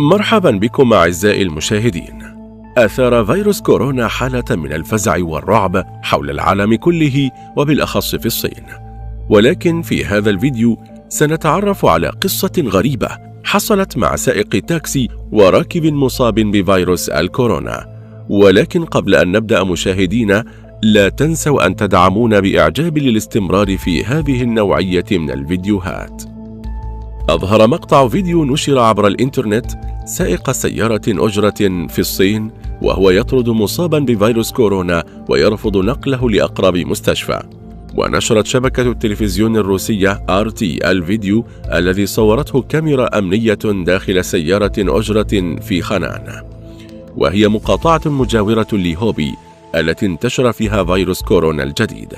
مرحبا بكم أعزائي المشاهدين. أثار فيروس كورونا حالة من الفزع والرعب حول العالم كله وبالأخص في الصين، ولكن في هذا الفيديو سنتعرف على قصة غريبة حصلت مع سائق تاكسي وراكب مصاب بفيروس الكورونا. ولكن قبل أن نبدأ مشاهدينا، لا تنسوا أن تدعمونا بإعجاب للاستمرار في هذه النوعية من الفيديوهات. أظهر مقطع فيديو نشر عبر الإنترنت سائق سيارة أجرة في الصين وهو يطرد مصابا بفيروس كورونا ويرفض نقله لأقرب مستشفى. ونشرت شبكة التلفزيون الروسية RT الفيديو الذي صورته كاميرا أمنية داخل سيارة أجرة في خنان، وهي مقاطعة مجاورة لهوبي التي انتشر فيها فيروس كورونا الجديد.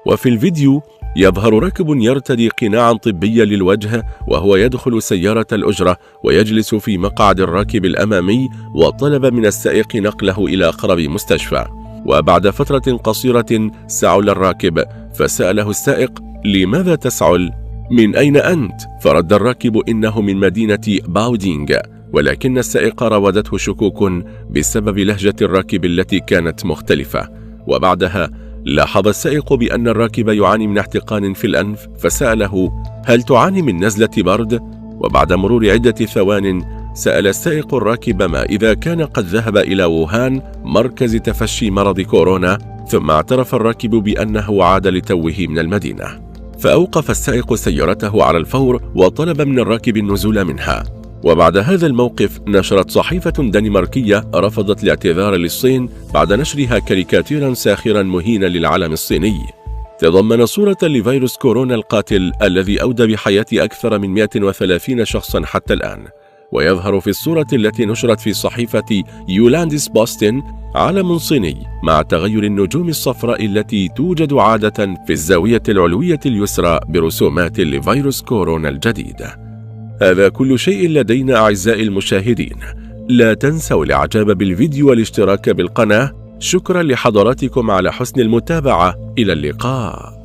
وفي الفيديو يظهر راكب يرتدي قناعا طبيا للوجه وهو يدخل سيارة الأجرة ويجلس في مقعد الراكب الأمامي، وطلب من السائق نقله إلى أقرب مستشفى. وبعد فترة قصيرة سعل الراكب فسأله السائق: لماذا تسعل؟ من أين أنت؟ فرد الراكب: إنه من مدينة باودينغ. ولكن السائق راودته شكوك بسبب لهجة الراكب التي كانت مختلفة. وبعدها لاحظ السائق بأن الراكب يعاني من احتقان في الأنف، فسأله: هل تعاني من نزلة برد؟ وبعد مرور عدة ثوان سأل السائق الراكب ما إذا كان قد ذهب إلى ووهان مركز تفشي مرض كورونا، ثم اعترف الراكب بأنه عاد لتوه من المدينة. فأوقف السائق سيارته على الفور وطلب من الراكب النزول منها. وبعد هذا الموقف نشرت صحيفة دنماركية رفضت الاعتذار للصين بعد نشرها كاريكاتيرا ساخرا مهينا للعلم الصيني تضمن صورة لفيروس كورونا القاتل الذي أودى بحياة أكثر من 130 شخصا حتى الآن. ويظهر في الصورة التي نشرت في صحيفة يولاندس بوستن علم صيني مع تغير النجوم الصفراء التي توجد عادة في الزاوية العلوية اليسرى برسومات لفيروس كورونا الجديد. هذا كل شيء لدينا أعزائي المشاهدين، لا تنسوا الإعجاب بالفيديو والاشتراك بالقناة. شكرا لحضراتكم على حسن المتابعة، إلى اللقاء.